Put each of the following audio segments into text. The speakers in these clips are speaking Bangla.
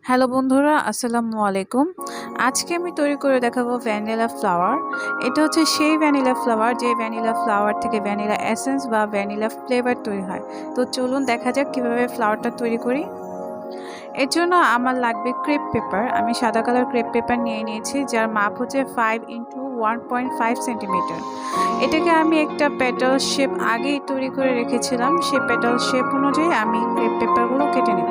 হ্যালো বন্ধুরা, আসসালামু আলাইকুম। আজকে আমি তৈরি করে দেখাবো ভ্যানিলা ফ্লাওয়ার। এটা হচ্ছে সেই ভ্যানিলা ফ্লাওয়ার যে ভ্যানিলা ফ্লাওয়ার থেকে ভ্যানিলা এসেন্স বা ভ্যানিলা ফ্লেভার তৈরি হয়। তো চলুন দেখা যাক কিভাবে ফ্লাওয়ারটা তৈরি করি। এর জন্য আমার লাগবে ক্রেপ পেপার। আমি সাদা কালার ক্রেপ পেপার নিয়ে নিয়েছি, যার মাপ হচ্ছে 5 × 1.5 সেন্টিমিটার। এটাকে আমি একটা পেটাল শেপ আগেই তৈরি করে রেখেছিলাম। সেই পেটাল শেপ অনুযায়ী আমি ক্রেপ পেপারগুলো কেটে নেব।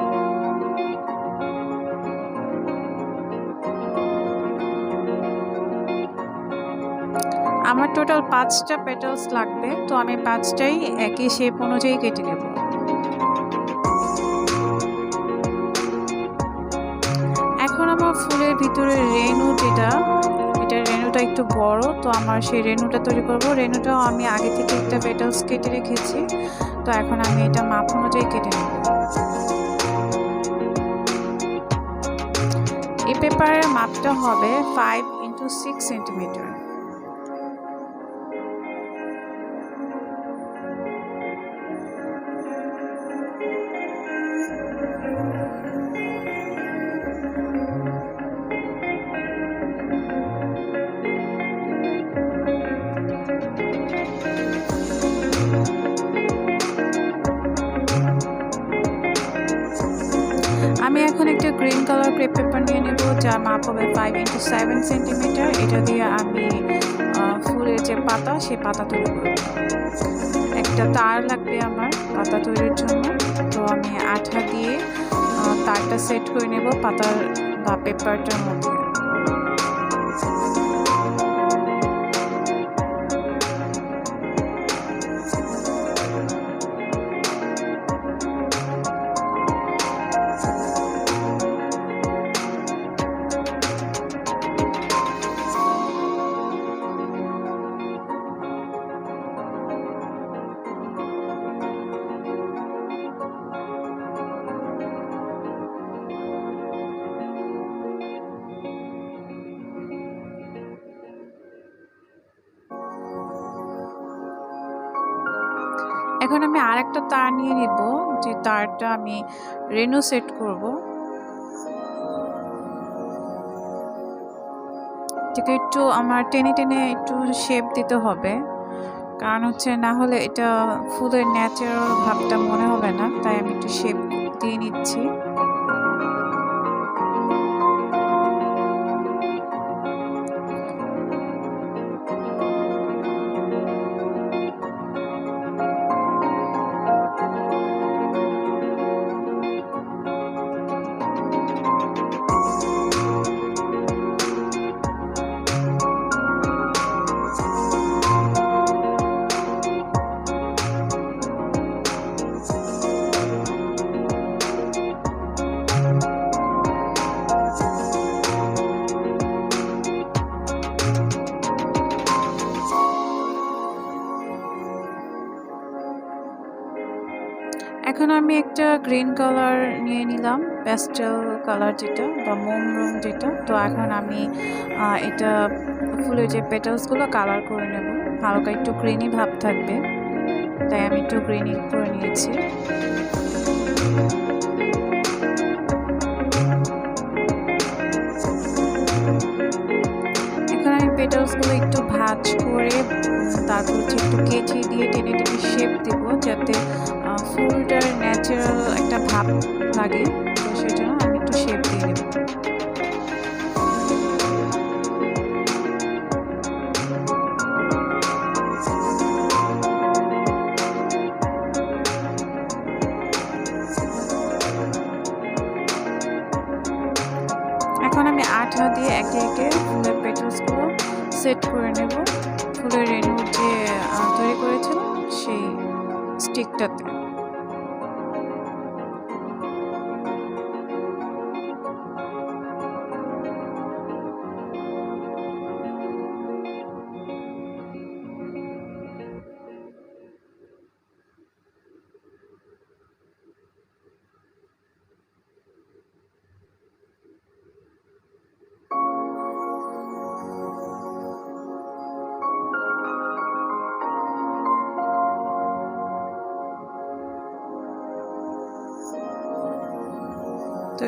আমার টোটাল 5টা পেটালস লাগবে, তো আমি 5টাই একই শেপ অনুযায়ী কেটে নেব। এখন আমার ফুলের ভিতরে এটার রেণুটা একটু বড়, তো আমার সেই রেণুটা তৈরি করব। রেণুটাও আমি আগে থেকে একটা পেটালস কেটে রেখেছি, তো এখন আমি এটা মাপ অনুযায়ী কেটে নেব। এই পেপারের মাপটা হবে 5 × 6 সেন্টিমিটার। আমি এখন একটা গ্রিন কালার ক্রেপ পেপার নিয়ে নেব, যার মাপ হবে 5 × 7 সেন্টিমিটার। এটা দিয়ে আমি ফুলের যে পাতা, সেই পাতা তৈরি করব। একটা তার লাগবে আমার পাতা তৈরির জন্য, তো আমি আঠা দিয়ে তারটা সেট করে নেব পাতার বা পেপারটার মধ্যে। এখন আমি আরেকটা তার নিয়ে নিব, যে তারটা আমি রেনু সেট করব। এটাকে একটু আমার টেনে টেনে একটু শেপ দিতে হবে, কারণ হচ্ছে না হলে এটা ফুলের ন্যাচারাল ভাবটা মনে হবে না, তাই আমি একটু শেপ দিয়ে নিচ্ছি। এখন আমি একটা গ্রিন কালার নিয়ে নিলাম, প্যাস্টেল কালার যেটা বা মোম রং যেটা। তো এখন আমি এটা ফুলের যে পেটালসগুলো কালার করে নেব। হালকা একটু গ্রিনি ভাব থাকবে, তাই আমি একটু গ্রিনি করে নিয়েছি। এখন আমি পেটালসগুলো একটু ভাঁজ করে তারপর হচ্ছে একটু কেচি দিয়ে টেনে টেনে শেপ দেবো, যাতে ফুলটার ন্যাচারাল একটা ভাব লাগে। তো সেই জন্য আমি একটু শেপ দিয়ে নেব। এখন আমি আঠা দিয়ে একে একে ফুলের পেটালসগুলো সেট করে নেব ফুলের রেণু যে তৈরি করেছিলাম সেই স্টিকটাতে।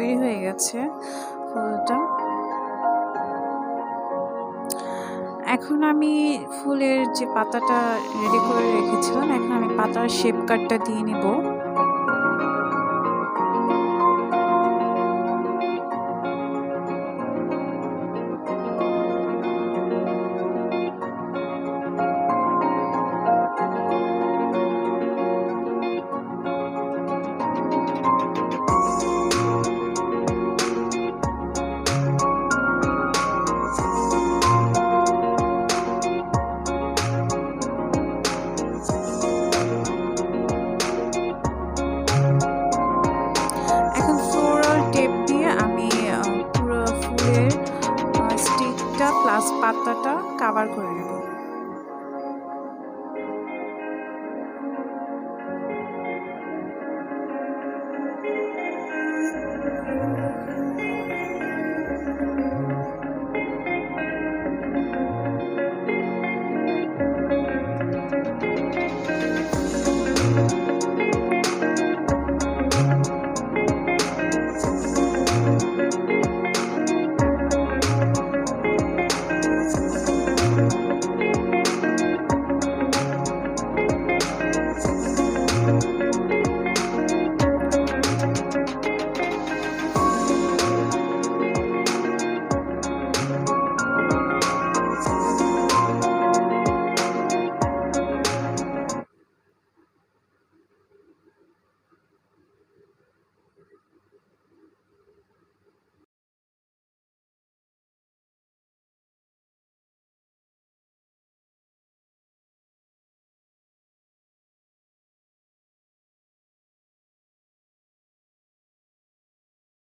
তৈরি হয়ে গেছে ফুলটা। এখন আমি ফুলের যে পাতাটা রেডি করে রেখেছিলাম, এখন আমি পাতার শেপ কাটটা দিয়ে নিব। এখন ফ্লোরাল টেপ দিয়ে আমি পুরো ফুলের স্টিকটা প্লাস পাতাটা কাভার করে নেব।